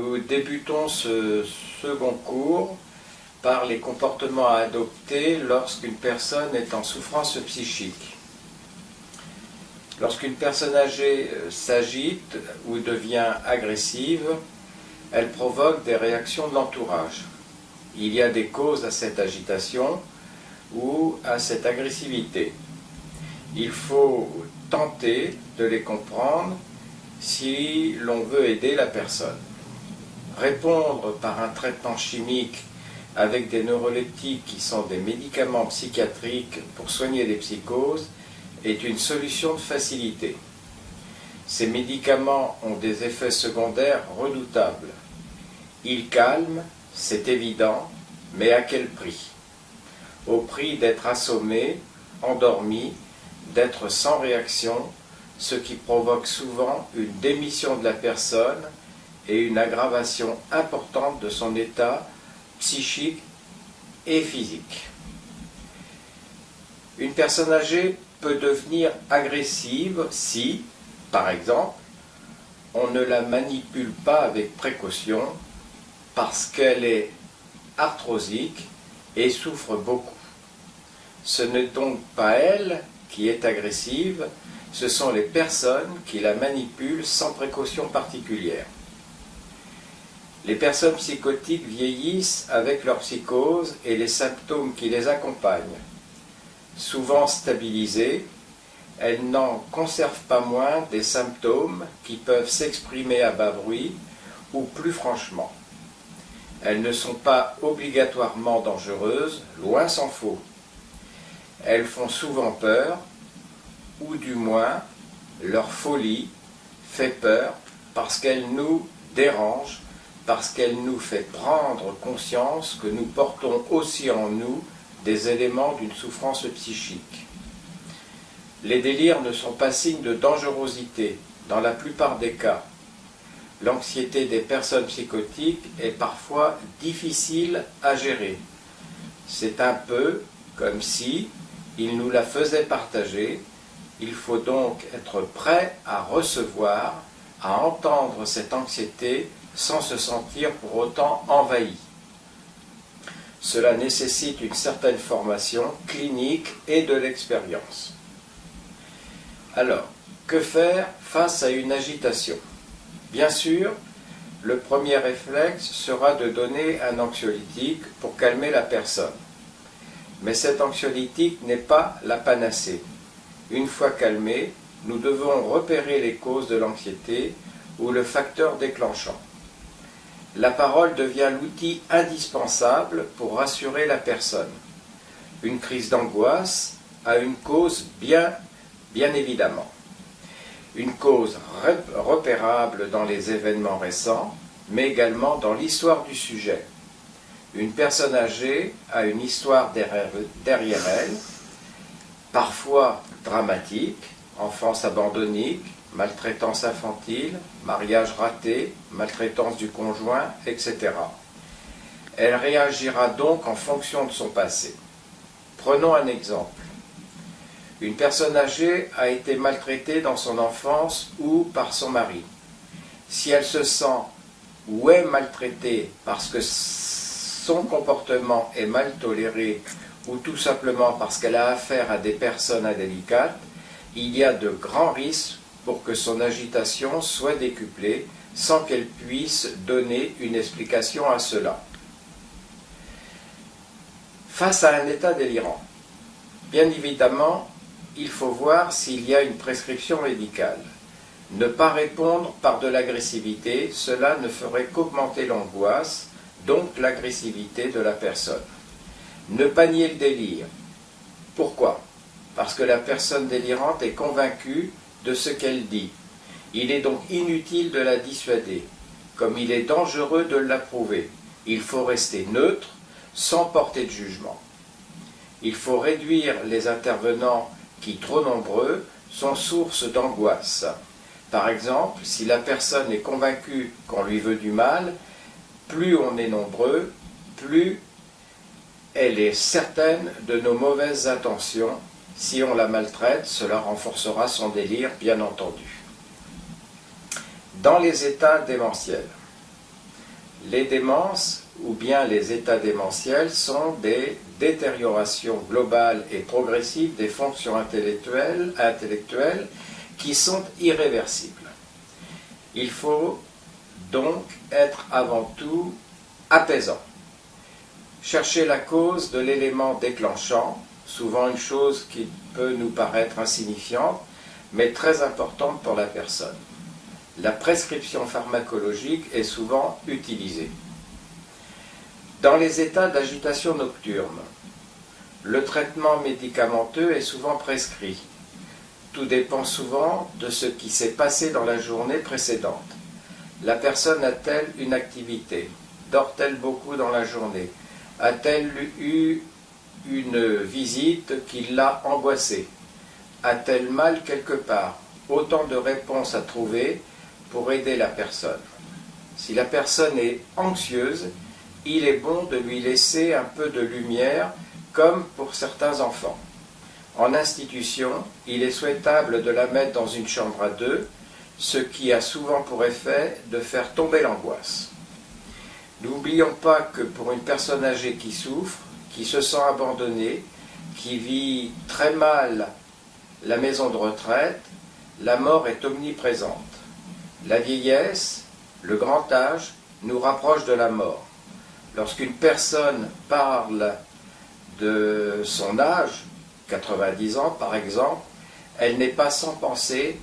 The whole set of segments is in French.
Nous débutons ce second cours par les comportements à adopter lorsqu'une personne est en souffrance psychique. Lorsqu'une personne âgée s'agite ou devient agressive, elle provoque des réactions de l'entourage. Il y a des causes à cette agitation ou à cette agressivité. Il faut tenter de les comprendre si l'on veut aider la personne. Répondre par un traitement chimique avec des neuroleptiques qui sont des médicaments psychiatriques pour soigner les psychoses est une solution de facilité. Ces médicaments ont des effets secondaires redoutables. Ils calment, c'est évident, mais à quel prix? Au prix d'être assommé, endormi, d'être sans réaction, ce qui provoque souvent une démission de la personne et une aggravation importante de son état psychique et physique. Une personne âgée peut devenir agressive si, par exemple, on ne la manipule pas avec précaution parce qu'elle est arthrosique et souffre beaucoup. Ce n'est donc pas elle qui est agressive, ce sont les personnes qui la manipulent sans précaution particulière. Les personnes psychotiques vieillissent avec leur psychose et les symptômes qui les accompagnent. Souvent stabilisées, elles n'en conservent pas moins des symptômes qui peuvent s'exprimer à bas bruit ou plus franchement. Elles ne sont pas obligatoirement dangereuses, loin s'en faut. Elles font souvent peur, ou du moins leur folie fait peur parce qu'elle nous dérange, parce qu'elle nous fait prendre conscience que nous portons aussi en nous des éléments d'une souffrance psychique. Les délires ne sont pas signes de dangerosité, dans la plupart des cas. L'anxiété des personnes psychotiques est parfois difficile à gérer. C'est un peu comme si ils nous la faisaient partager. Il faut donc être prêt à recevoir, à entendre cette anxiété sans se sentir pour autant envahi. Cela nécessite une certaine formation clinique et de l'expérience. Alors, que faire face à une agitation? Bien sûr, le premier réflexe sera de donner un anxiolytique pour calmer la personne. Mais cet anxiolytique n'est pas la panacée. Une fois calmé, nous devons repérer les causes de l'anxiété ou le facteur déclenchant. La parole devient l'outil indispensable pour rassurer la personne. Une crise d'angoisse a une cause bien évidemment. Une cause repérable dans les événements récents, mais également dans l'histoire du sujet. Une personne âgée a une histoire derrière elle, parfois dramatique, enfance abandonnée, maltraitance infantile, mariage raté, maltraitance du conjoint, etc. Elle réagira donc en fonction de son passé. Prenons un exemple. Une personne âgée a été maltraitée dans son enfance ou par son mari. Si elle se sent ou est maltraitée parce que son comportement est mal toléré ou tout simplement parce qu'elle a affaire à des personnes indélicates, il y a de grands risques pour que son agitation soit décuplée sans qu'elle puisse donner une explication à cela. Face à un état délirant, bien évidemment, il faut voir s'il y a une prescription médicale. Ne pas répondre par de l'agressivité, cela ne ferait qu'augmenter l'angoisse, donc l'agressivité de la personne. Ne pas nier le délire. Pourquoi? Parce que la personne délirante est convaincue de ce qu'elle dit. Il est donc inutile de la dissuader, comme il est dangereux de l'approuver. Il faut rester neutre, sans porter de jugement. Il faut réduire les intervenants qui, trop nombreux, sont source d'angoisse. Par exemple, si la personne est convaincue qu'on lui veut du mal, plus on est nombreux, plus elle est certaine de nos mauvaises intentions. Si on la maltraite, cela renforcera son délire, bien entendu. Dans les états démentiels, Les démences ou bien les états démentiels sont des détériorations globales et progressives des fonctions intellectuelles qui sont irréversibles. Il faut donc être avant tout apaisant. Chercher la cause de l'élément déclenchant, souvent une chose qui peut nous paraître insignifiante, mais très importante pour la personne. La prescription pharmacologique est souvent utilisée. Dans les états d'agitation nocturne, le traitement médicamenteux est souvent prescrit. Tout dépend souvent de ce qui s'est passé dans la journée précédente. La personne a-t-elle une activité? Dort-elle beaucoup dans la journée? A-t-elle eu une visite qui l'a angoissée? A-t-elle mal quelque part? Autant de réponses à trouver pour aider la personne. Si la personne est anxieuse, il est bon de lui laisser un peu de lumière, comme pour certains enfants. En institution, il est souhaitable de la mettre dans une chambre à deux, ce qui a souvent pour effet de faire tomber l'angoisse. N'oublions pas que pour une personne âgée qui souffre, qui se sent abandonnée, qui vit très mal la maison de retraite, la mort est omniprésente. La vieillesse, le grand âge, nous rapproche de la mort. Lorsqu'une personne parle de son âge, 90 ans par exemple, elle n'est pas sans penser,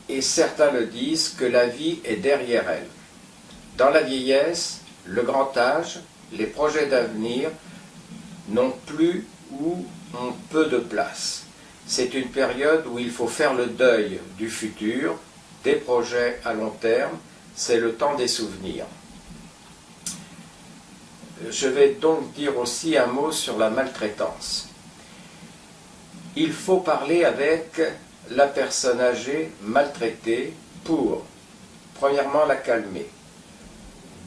et certains le disent, que la vie est derrière elle. Dans la vieillesse, le grand âge, les projets d'avenir n'ont plus ou ont peu de place. C'est une période où il faut faire le deuil du futur, des projets à long terme, c'est le temps des souvenirs. Je vais donc dire aussi un mot sur la maltraitance. Il faut parler avec la personne âgée maltraitée pour, premièrement, la calmer.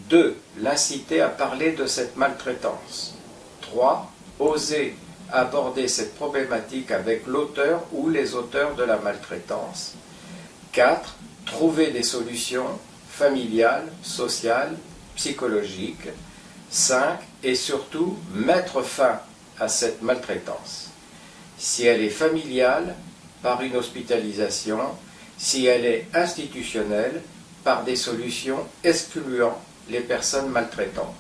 2. L'inciter à parler de cette maltraitance. 3. Oser aborder cette problématique avec l'auteur ou les auteurs de la maltraitance. 4. Trouver des solutions familiales, sociales, psychologiques. 5. Et surtout, mettre fin à cette maltraitance. Si elle est familiale, par une hospitalisation, si elle est institutionnelle, par des solutions excluant les personnes maltraitantes.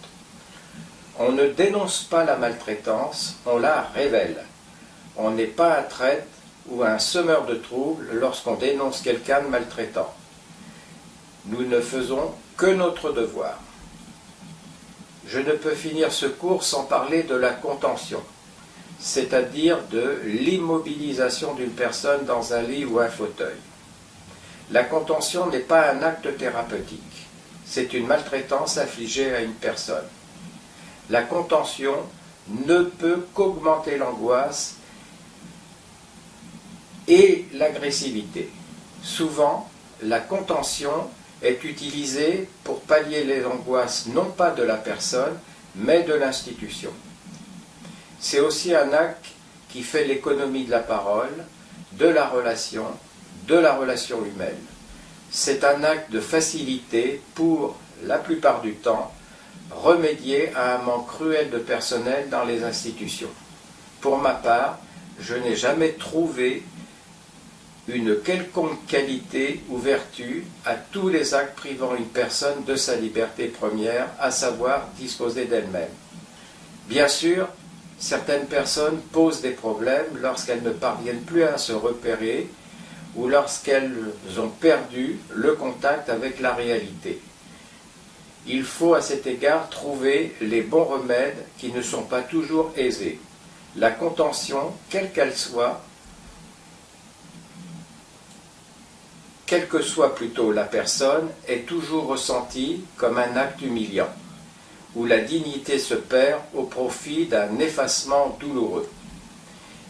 On ne dénonce pas la maltraitance, on la révèle. On n'est pas un traître ou un semeur de troubles lorsqu'on dénonce quelqu'un de maltraitant. Nous ne faisons que notre devoir. Je ne peux finir ce cours sans parler de la contention, c'est-à-dire de l'immobilisation d'une personne dans un lit ou un fauteuil. La contention n'est pas un acte thérapeutique, c'est une maltraitance infligée à une personne. La contention ne peut qu'augmenter l'angoisse et l'agressivité. Souvent, la contention est utilisée pour pallier les angoisses non pas de la personne, mais de l'institution. C'est aussi un acte qui fait l'économie de la parole, de la relation humaine. C'est un acte de facilité pour, la plupart du temps, remédier à un manque cruel de personnel dans les institutions. Pour ma part, je n'ai jamais trouvé une quelconque qualité ou vertu à tous les actes privant une personne de sa liberté première, à savoir disposer d'elle-même. Bien sûr, certaines personnes posent des problèmes lorsqu'elles ne parviennent plus à se repérer ou lorsqu'elles ont perdu le contact avec la réalité. Il faut à cet égard trouver les bons remèdes qui ne sont pas toujours aisés. La contention, quelle qu'elle soit, quelle que soit plutôt la personne, est toujours ressentie comme un acte humiliant, où la dignité se perd au profit d'un effacement douloureux.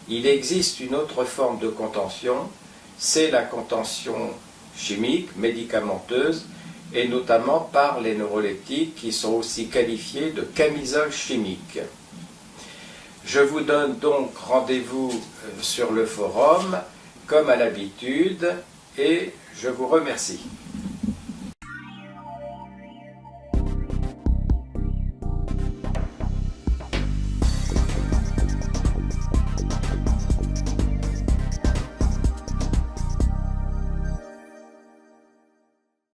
Il existe une autre forme de contention, c'est la contention chimique, médicamenteuse, et notamment par les neuroleptiques qui sont aussi qualifiés de camisoles chimiques. Je vous donne donc rendez-vous sur le forum, comme à l'habitude, et je vous remercie.